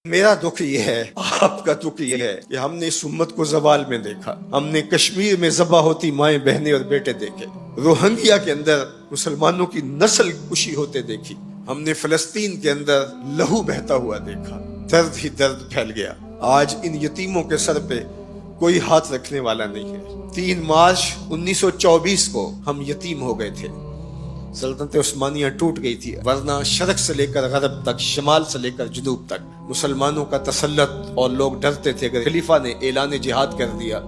میرا دکھ یہ ہے، آپ کا دکھ یہ ہے کہ ہم نے اس امت کو زوال میں دیکھا، ہم نے کشمیر میں ذبح ہوتی مائیں بہنیں اور بیٹے دیکھے، روہنگیا کے اندر مسلمانوں کی نسل کشی ہوتے دیکھی، ہم نے فلسطین کے اندر لہو بہتا ہوا دیکھا، درد ہی درد پھیل گیا۔ آج ان یتیموں کے سر پہ کوئی ہاتھ رکھنے والا نہیں ہے۔ 3 مارچ 1924 کو ہم یتیم ہو گئے تھے، سلطنت عثمانیہ ٹوٹ گئی تھی، ورنہ شرق سے لے کر غرب تک، شمال سے لے کر جنوب تک مسلمانوں کا تسلط، اور لوگ ڈرتے تھے کہ خلیفہ نے اعلان جہاد کر دیا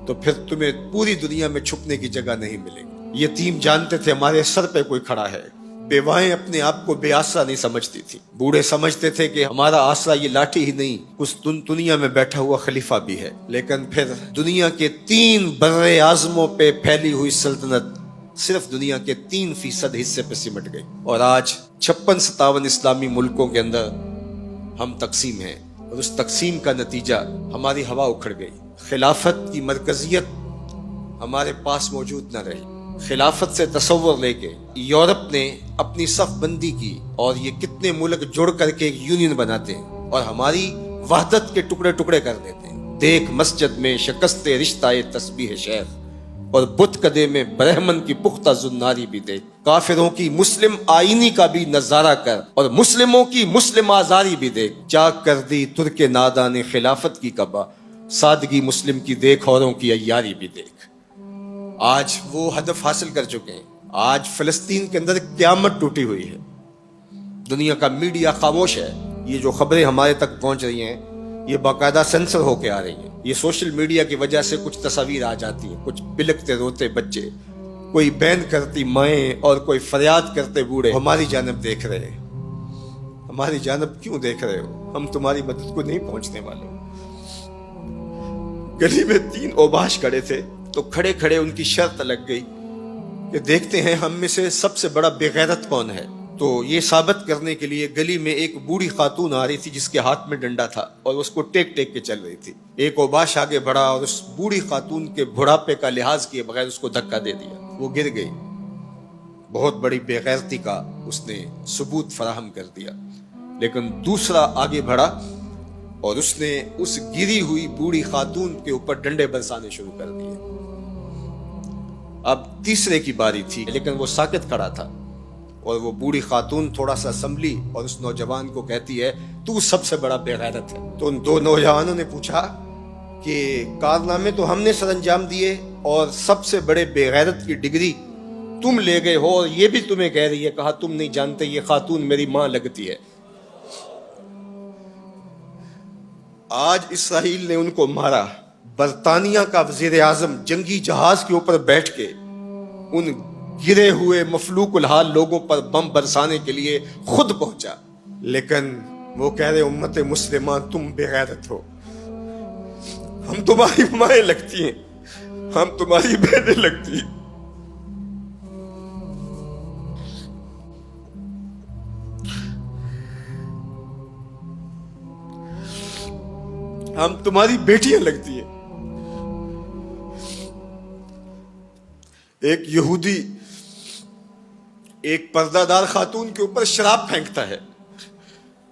تو پھر تمہیں پوری دنیا میں چھپنے کی جگہ نہیں ملے گی۔ یتیم جانتے تھے ہمارے سر پہ کوئی کھڑا ہے، بیوائیں اپنے آپ کو بے آسرا نہیں سمجھتی تھی، بوڑھے سمجھتے تھے کہ ہمارا آسرا یہ لاٹھی ہی نہیں، اس دنیا میں بیٹھا ہوا خلیفہ بھی ہے۔ لیکن پھر دنیا کے 3 بر اعظموں پہ پھیلی ہوئی سلطنت صرف دنیا کے 3% حصے پہ سمٹ گئی، اور آج 56-57 اسلامی ملکوں کے اندر ہم تقسیم ہیں، اور اس تقسیم کا نتیجہ ہماری ہوا اکھڑ گئی۔ خلافت کی مرکزیت ہمارے پاس موجود نہ رہی۔ خلافت سے تصور لے کے یورپ نے اپنی صف بندی کی، اور یہ کتنے ملک جڑ کر کے ایک یونین بناتے ہیں اور ہماری وحدت کے ٹکڑے ٹکڑے کر دیتے ہیں۔ دیکھ مسجد میں شکست رشتہ تسبیح شیخ، اور بت کدے میں برہمن کی پختہ زناری بھی دیکھ، کافروں کی مسلم آئینی کا بھی نظارہ کر، اور مسلموں کی مسلم آزاری بھی دیکھ، چاک کر دی ترک نادان خلافت کی کعبہ، سادگی مسلم کی دیکھ، اوروں کی عیاری بھی دیکھ۔ آج وہ ہدف حاصل کر چکے ہیں۔ آج فلسطین کے اندر قیامت ٹوٹی ہوئی ہے، دنیا کا میڈیا خاموش ہے، یہ جو خبریں ہمارے تک پہنچ رہی ہیں یہ باقاعدہ سینسر ہو کے آ رہی ہیں۔ یہ سوشل میڈیا کی وجہ سے کچھ تصاویر آ جاتی ہیں، کچھ بلکتے روتے بچے، کوئی بین کرتی مائیں، اور کوئی فریاد کرتے بوڑھے ہماری جانب دیکھ رہے ہیں۔ ہماری جانب کیوں دیکھ رہے ہو؟ ہم تمہاری مدد کو نہیں پہنچنے والے۔ گلی میں 3 اوباش کھڑے تھے تو کھڑے کھڑے ان کی شرط لگ گئی کہ دیکھتے ہیں ہم میں سے سب سے بڑا بے غیرت کون ہے۔ تو یہ ثابت کرنے کے لیے گلی میں ایک بوڑھی خاتون آ رہی تھی جس کے ہاتھ میں ڈنڈا تھا، اور اس کو ٹیک ٹیک کے چل رہی تھی۔ ایک اوباش آگے بڑھا اور اس بوڑھی خاتون کے بڑھاپے کا لحاظ کیے بغیر اس کو دھکا دے دیا، وہ گر گئی۔ بہت بڑی بے غیرتی کا اس نے ثبوت فراہم کر دیا۔ لیکن دوسرا آگے بڑھا اور اس نے اس گری ہوئی بوڑھی خاتون کے اوپر ڈنڈے برسانے شروع کر دیے۔ اب تیسرے کی باری تھی، لیکن وہ ساکت کھڑا تھا، اور وہ بوڑھی خاتون تھوڑا سا سنبھلی اور اس نوجوان کو کہتی ہے تو سب سے بڑا بے غیرت ہے۔ تو ان 2 نوجوانوں نے پوچھا کہ کارنامے تو ہم نے سر انجام دیے، اور سب سے بڑے بے غیرت کی ڈگری تم لے گئے ہو، اور یہ بھی تمہیں کہہ رہی ہے۔ کہا تم نہیں جانتے یہ خاتون میری ماں لگتی ہے۔ آج اسرائیل نے ان کو مارا، برطانیہ کا وزیر اعظم جنگی جہاز کے اوپر بیٹھ کے ان گرے ہوئے مفلوک الحال لوگوں پر بم برسانے کے لیے خود پہنچا، لیکن وہ کہہ رہے امت مسلمہ تم بے غیرت ہو، ہم تمہاری مائیں لگتی ہیں، ہم تمہاری بہنیں لگتی ہیں، ہم تمہاری بیٹیاں لگتی ہیں۔ ایک یہودی ایک پردہ دار خاتون کے اوپر شراب پھینکتا ہے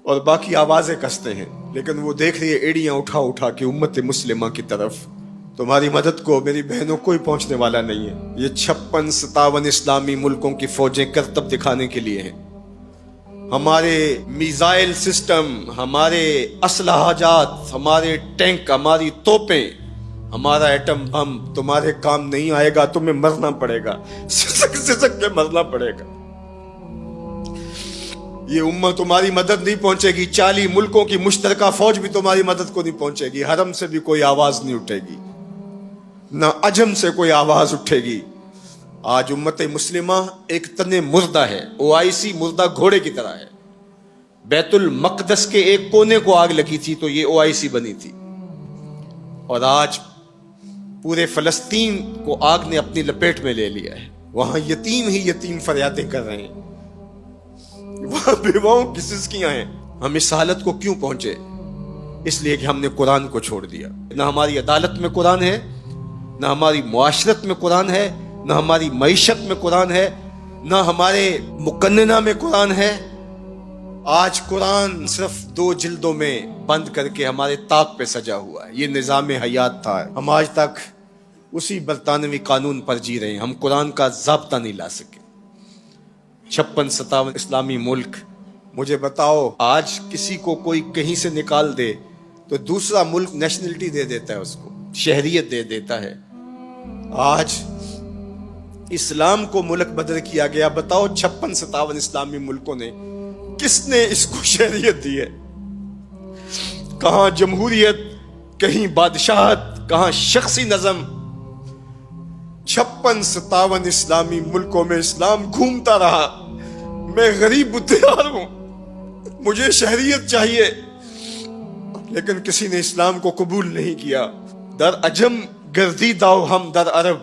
اور باقی آوازیں کستے ہیں، لیکن وہ دیکھ رہی ہے ایڑیاں اٹھا اٹھا کے امت مسلمہ کی طرف۔ تمہاری مدد کو میری بہنوں کوئی پہنچنے والا نہیں ہے۔ یہ 56-57 اسلامی ملکوں کی فوجیں کرتب دکھانے کے لیے ہیں۔ ہمارے میزائل سسٹم، ہمارے اسلحہ جات، ہمارے ٹینک، ہماری توپیں، ہمارا ایٹم بم تمہارے کام نہیں آئے گا، تمہیں مرنا پڑے گا، سسک سسک کے مرنا پڑے گا۔ یہ امت تمہاری مدد نہیں پہنچے گی، 40 ملکوں کی مشترکہ فوج بھی تمہاری مدد کو نہیں پہنچے گی، حرم سے بھی کوئی آواز نہیں اٹھے گی، نہ عجم سے کوئی آواز اٹھے گی۔ آج امت مسلمہ ایک تن مردہ ہے، OIC مردہ گھوڑے کی طرح ہے۔ بیت المقدس کے ایک کونے کو آگ لگی تھی تو یہ OIC بنی تھی، اور آج پورے فلسطین کو آگ نے اپنی لپیٹ میں لے لیا ہے۔ وہاں یتیم ہی یتیم فریادیں کر رہے ہیں، وہاں بیواؤں کی سسکیاں ہیں۔ ہم اس حالت کو کیوں پہنچے؟ اس لیے کہ ہم نے قرآن کو چھوڑ دیا۔ نہ ہماری عدالت میں قرآن ہے، نہ ہماری معاشرت میں قرآن ہے، نہ ہماری معیشت میں قرآن ہے، نہ ہمارے مقننہ میں قرآن ہے، آج قرآن صرف 2 جلدوں میں بند کر کے ہمارے طاق پہ سجا ہوا ہے. یہ نظام حیات تھا. ہم آج تک اسی برطانوی قانون پر جی رہے ہیں. ہم قرآن کا ضابطہ نہیں لا سکے. 56-57 اسلامی ملک. مجھے بتاؤ آج کسی کو کوئی کہیں سے نکال دے تو دوسرا ملک نیشنلٹی دے دیتا ہے, اس کو شہریت دے دیتا ہے. آج اسلام کو ملک بدر کیا گیا. بتاؤ 56-57 اسلامی ملکوں نے کس نے اس کو شہریت دی ہے؟ کہاں جمہوریت, کہیں بادشاہت, کہاں شخصی نظم. 56-57 اسلامی ملکوں میں اسلام گھومتا رہا. میں غریب الدیار ہوں, مجھے شہریت چاہیے, لیکن کسی نے اسلام کو قبول نہیں کیا. در عجم گردیدہ ہم در عرب,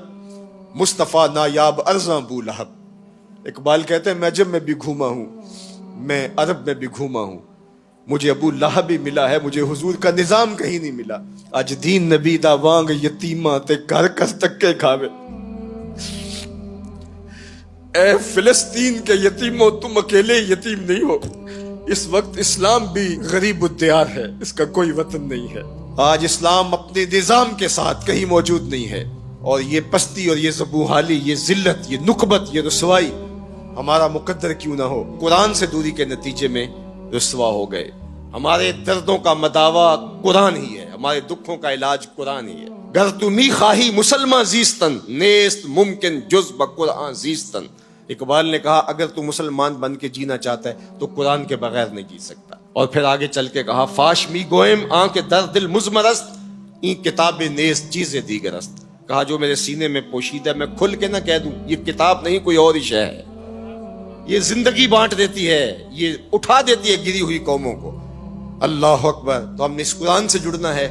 مصطفیٰ نایاب ارزاں بو لہب. اقبال کہتے ہیں میں عجم میں بھی گھوما ہوں, میں عرب میں بھی گھوما ہوں, مجھے ابو لہب بھی ملا ہے, مجھے حضور کا نظام کہیں نہیں ملا. اج دین نبی دا وانگ یتیماں تے گھر کر تکے کھاوے. اے فلسطین کے یتیموں, تم اکیلے یتیم نہیں ہو. اس وقت اسلام بھی غریب الدیار ہے, اس کا کوئی وطن نہیں ہے. آج اسلام اپنے نظام کے ساتھ کہیں موجود نہیں ہے, اور یہ پستی اور یہ زبوحالی, یہ ذلت, یہ نکبت, یہ رسوائی ہمارا مقدر کیوں نہ ہو. قرآن سے دوری کے نتیجے میں رسوا ہو گئے. ہمارے دردوں کا مداوا قرآن ہی ہے, ہمارے دکھوں کا علاج قرآن ہی ہے. گر تو می خواہی مسلمان زیستن, نیست ممکن جز بقرآن زیستن. اقبال نے کہا اگر تو مسلمان بن کے جینا چاہتا ہے تو قرآن کے بغیر نہیں جی سکتا. اور پھر آگے چل کے کہا فاش می گوئم آن کے در دل مزمرست, این کتاب نیست چیزیں دیگرست. کہا جو میرے سینے میں پوشیدہ ہے میں کھل کے نہ کہہ دوں, یہ کتاب نہیں کوئی اور ہی شے ہے. یہ زندگی بانٹ دیتی ہے, یہ اٹھا دیتی ہے گری ہوئی قوموں کو. اللہ اکبر. تو ہم نے اس قرآن سے جڑنا ہے.